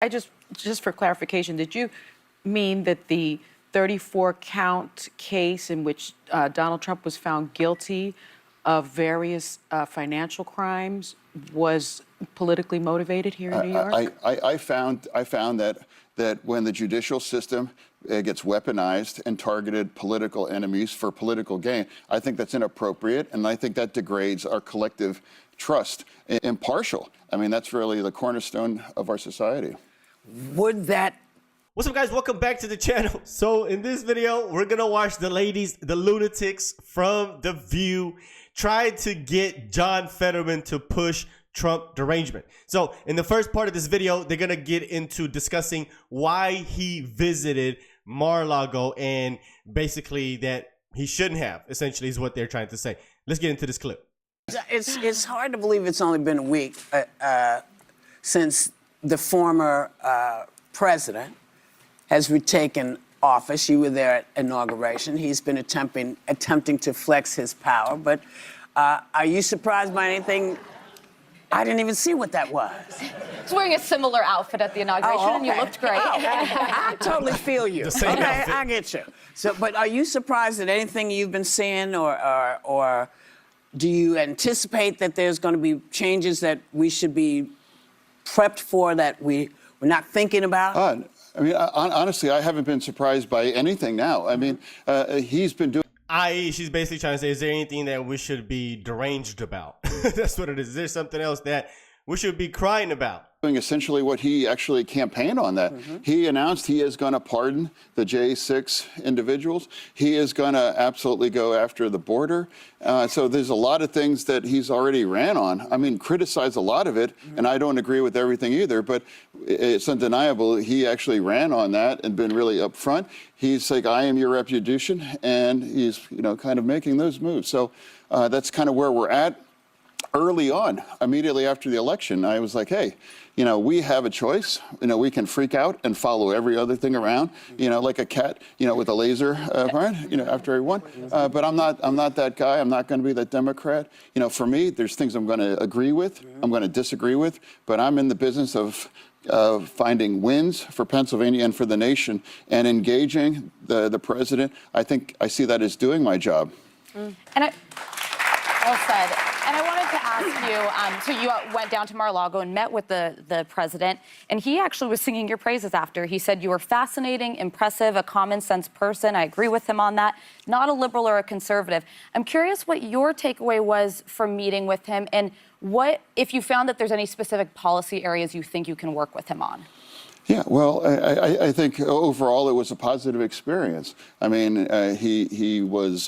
Just for clarification, did you mean that the 34-count case in which Donald Trump was found guilty of various financial crimes was politically motivated here in New York? I found that when the judicial system gets weaponized and targeted political enemies for political gain, I think that's inappropriate, and I think that degrades our collective trust. Impartial. I mean, that's really the cornerstone of our society. Would that... What's up, guys? Welcome back to the channel. So in this video, we're gonna watch the lunatics from The View try to get John Fetterman to push Trump derangement. So in the first part of this video, they're gonna get into discussing why he visited Mar-a-Lago and basically that he shouldn't have, essentially, is what they're trying to say. Let's get into this clip. It's hard to believe it's only been a week since the former president has retaken office. You were there at inauguration. He's been attempting to flex his power. But are you surprised by anything? I didn't even see what that was. He's wearing a similar outfit at the inauguration, and you looked great. I totally feel you. The same outfit. I get you. So, but are you surprised at anything you've been seeing, or do you anticipate that there's going to be changes that we should be prepped for that we're not thinking about? I mean, honestly, I haven't been surprised by anything now. I mean, he's been doing... I.e., she's basically trying to say, is there anything that we should be deranged about? That's what it is. Is there something else that we should be crying about? Doing essentially what he actually campaigned on that. He announced he is going to pardon the J6 individuals. He is going to absolutely go after the border. So there's a lot of things that he's already ran on. I mean, criticize a lot of it, and I don't agree with everything either, but it's undeniable he actually ran on that and been really upfront. He's like, I am your reputation, and he's, you know, kind of making those moves. So that's kind of where we're at. Early on, immediately after the election, I was like, hey, you know, we have a choice. You know, we can freak out and follow every other thing around, you know, like a cat, you know, with a laser, you know, after everyone. But I'm not that guy. I'm not going to be that Democrat. You know, for me, there's things I'm going to agree with, I'm going to disagree with, but I'm in the business of finding wins for Pennsylvania and for the nation, and engaging the president. I think I see that as doing my job. Well said. And I wanted to ask you, so you went down to Mar-a-Lago and met with the president, and he actually was singing your praises after. He said you were fascinating, impressive, a common sense person. I agree with him on that. Not a liberal or a conservative. I'm curious what your takeaway was from meeting with him, and what, if you found that there's any specific policy areas you think you can work with him on. Yeah, well, I think overall it was a positive experience. I mean, he was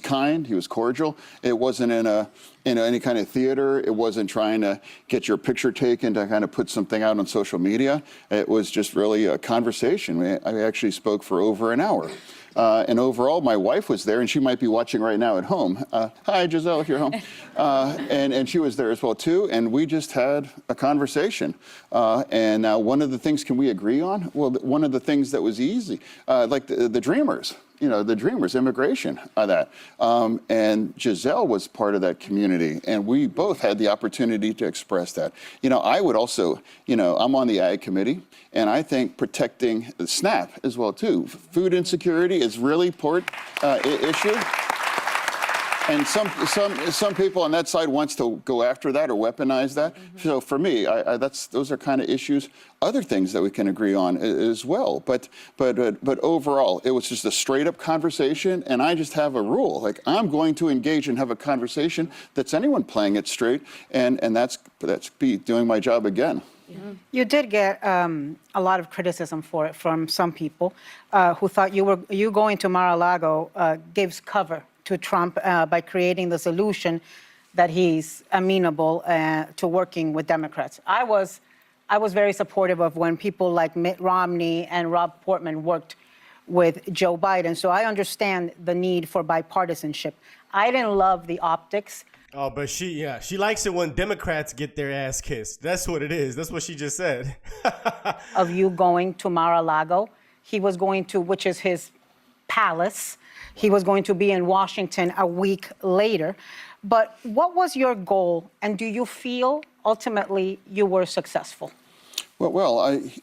kind, he was cordial. It wasn't in any kind of theater. It wasn't trying to get your picture taken to kind of put something out on social media. It was just really a conversation. I actually spoke for over an hour. And overall, my wife was there, and she might be watching right now at home. Hi, Giselle, if you're home. And she was there as well, too, and we just had a conversation. And now one of the things can we agree on? Well, one of the things that was easy, like the Dreamers, you know, the Dreamers, immigration, and Giselle was part of that community, and we both had the opportunity to express that. You know, I would also, you know, I'm on the Ag Committee, and I think protecting the SNAP as well, too. Food insecurity is really important issue. And some people on that side wants to go after that or weaponize that. So for me, those are kind of issues. Other things that we can agree on as well. But overall, it was just a straight up conversation. And I just have a rule, like I'm going to engage and have a conversation that's anyone playing it straight. And that's doing my job again. You did get a lot of criticism for it from some people who thought you going to Mar-a-Lago gives cover to Trump by creating the solution that he's amenable to working with Democrats. I was very supportive of when people like Mitt Romney and Rob Portman worked with Joe Biden. So I understand the need for bipartisanship. I didn't love the optics. Oh, but she likes it when Democrats get their ass kissed. That's what it is. That's what she just said. Of you going to Mar-a-Lago. He was going to, which is his palace. He was going to be in Washington a week later. But what was your goal, and do you feel ultimately you were successful?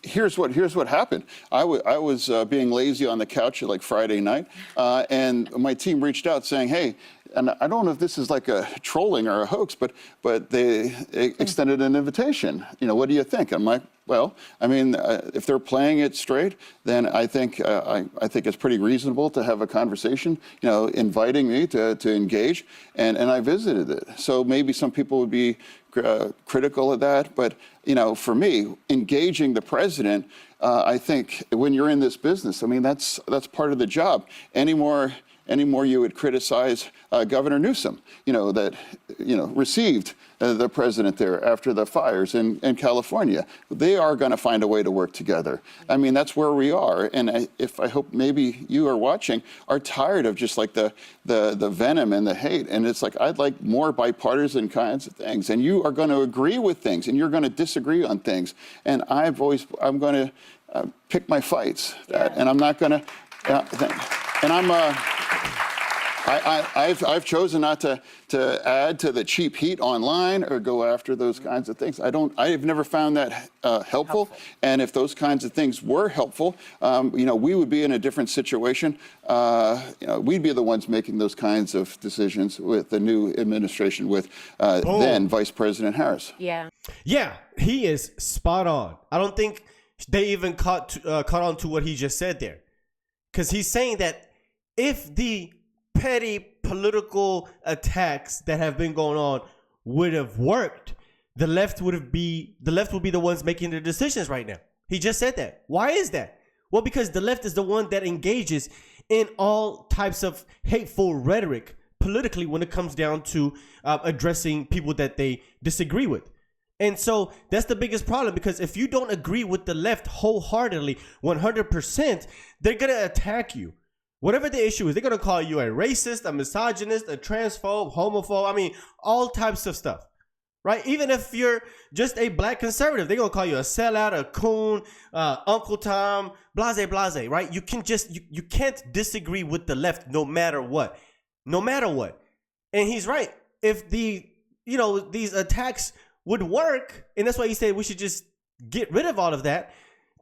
Here's what happened. I was being lazy on the couch like Friday night, and my team reached out saying, "Hey," and I don't know if this is like a trolling or a hoax, but they extended an invitation. What do you think? I'm like, well, I mean, if they're playing it straight, then I think it's pretty reasonable to have a conversation. Inviting me to engage, and I visited it. So maybe some people would be critical of that, but for me, engaging the president, I think when you're in this business, I mean that's part of the job. Any more you would criticize Governor Newsom, that received the president there after the fires in California. They are going to find a way to work together. I mean, that's where we are. And I hope maybe you are watching are tired of just like the venom and the hate. And it's like, I'd like more bipartisan kinds of things. And you are going to agree with things and you're going to disagree on things. And I'm going to pick my fights. And I'm not going to, and I've chosen not to add to the cheap heat online or go after those kinds of things. I've never found that helpful. And if those kinds of things were helpful, we would be in a different situation. We'd be the ones making those kinds of decisions with the new administration with then Vice President Harris. Yeah. Yeah, he is spot on. I don't think they even caught on to what he just said there. Because he's saying that if the petty political attacks that have been going on would have worked, the left would be the ones making the decisions right now. He just said that. Why is that? Well, because the left is the one that engages in all types of hateful rhetoric politically when it comes down to addressing people that they disagree with. And so that's the biggest problem, because if you don't agree with the left wholeheartedly, 100%, they're going to attack you. Whatever the issue is, they're going to call you a racist, a misogynist, a transphobe, homophobe. I mean, all types of stuff, right? Even if you're just a black conservative, they're going to call you a sellout, a coon, Uncle Tom, blase, blase, right? You can't disagree with the left no matter what. No matter what. And he's right. If these attacks would work, and that's why he said we should just get rid of all of that,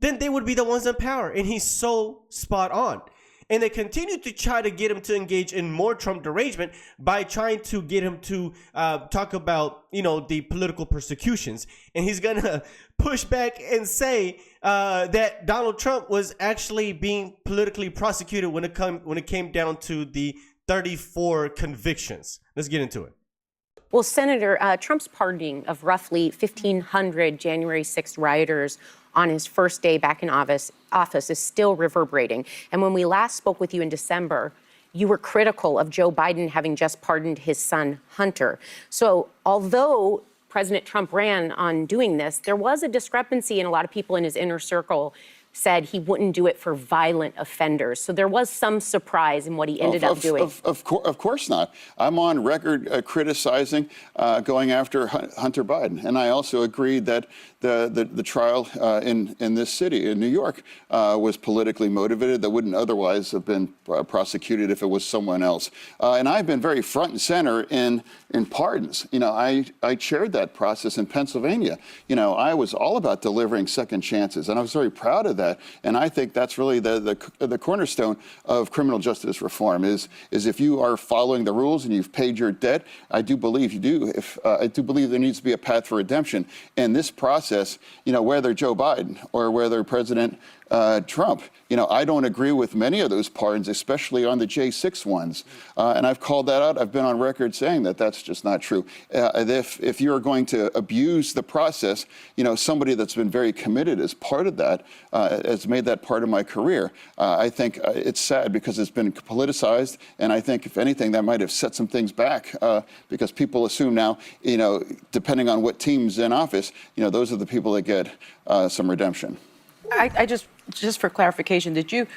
then they would be the ones in power. And he's so spot on. And they continue to try to get him to engage in more Trump derangement by trying to get him to talk about, the political persecutions. And he's going to push back and say that Donald Trump was actually being politically prosecuted when it came down to the 34 convictions. Let's get into it. Well, Senator, Trump's pardoning of roughly 1,500 January 6th rioters on his first day back in office is still reverberating. And when we last spoke with you in December, you were critical of Joe Biden having just pardoned his son, Hunter. So although President Trump ran on doing this, there was a discrepancy, and a lot of people in his inner circle said he wouldn't do it for violent offenders. So there was some surprise in what he ended up doing. Of course not. I'm on record criticizing going after Hunter Biden. And I also agreed that the trial in this city, in New York, was politically motivated, that wouldn't otherwise have been prosecuted if it was someone else. And I've been very front and center in pardons. I chaired that process in Pennsylvania. I was all about delivering second chances, and I was very proud of that. And I think that's really the cornerstone of criminal justice reform is if you are following the rules and you've paid your debt, I do believe you do. I do believe there needs to be a path for redemption. And this process, whether Joe Biden or whether President Trump, I don't agree with many of those pardons, especially on the J6 ones. And I've called that out. I've been on record saying that that's just not true. If you're going to abuse the process, somebody that's been very committed as part of that, has made that part of my career. I think it's sad because it's been politicized. And I think, if anything, that might have set some things back because people assume now, depending on what team's in office, those are the people that get some redemption. I just for clarification, did you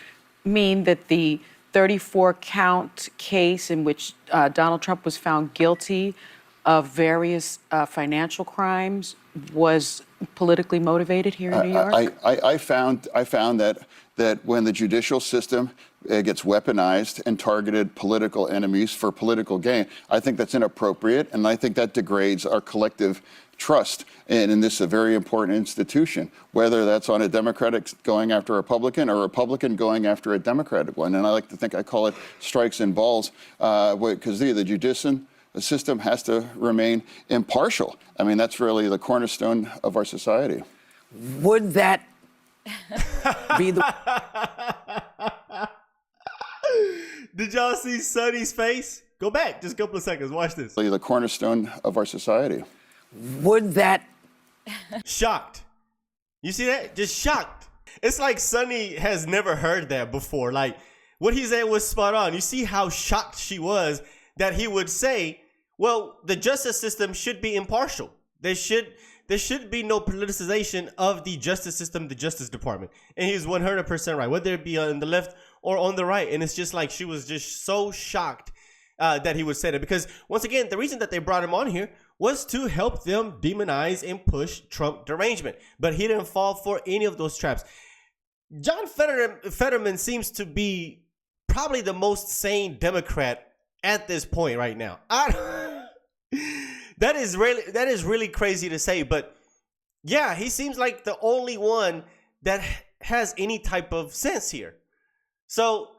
mean that the 34-count case in which Donald Trump was found guilty of various financial crimes was politically motivated here in New York? I found that when the judicial system gets weaponized and targeted political enemies for political gain, I think that's inappropriate, and I think that degrades our collective trust in this a very important institution, whether that's on a Democratic going after a Republican or a Republican going after a Democratic one. And I like to think I call it strikes and balls, because the judicial system has to remain impartial. I mean, that's really the cornerstone of our society. Would that be the... Did y'all see Sonny's face? Go back just a couple of seconds. Watch this. The cornerstone of our society. Would that... Shocked. You see that? Just shocked. It's like Sonny has never heard that before. Like, what he said was spot on. You see how shocked she was that he would say, well, the justice system should be impartial. There should be no politicization of the justice system, the Justice Department. And he's 100% right, whether it be on the left or on the right. And it's just like she was just so shocked that he would say that. Because once again, the reason that they brought him on here was to help them demonize and push Trump derangement. But he didn't fall for any of those traps. John Fetterman seems to be probably the most sane Democrat at this point right now. That is really crazy to say, but yeah, he seems like the only one that has any type of sense here. So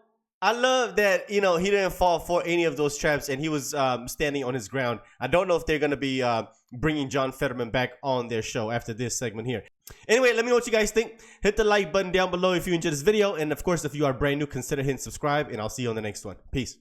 I love that, he didn't fall for any of those traps and he was standing on his ground. I don't know if they're going to be bringing John Fetterman back on their show after this segment here. Anyway, let me know what you guys think. Hit the like button down below if you enjoyed this video. And of course, if you are brand new, consider hitting subscribe and I'll see you on the next one. Peace.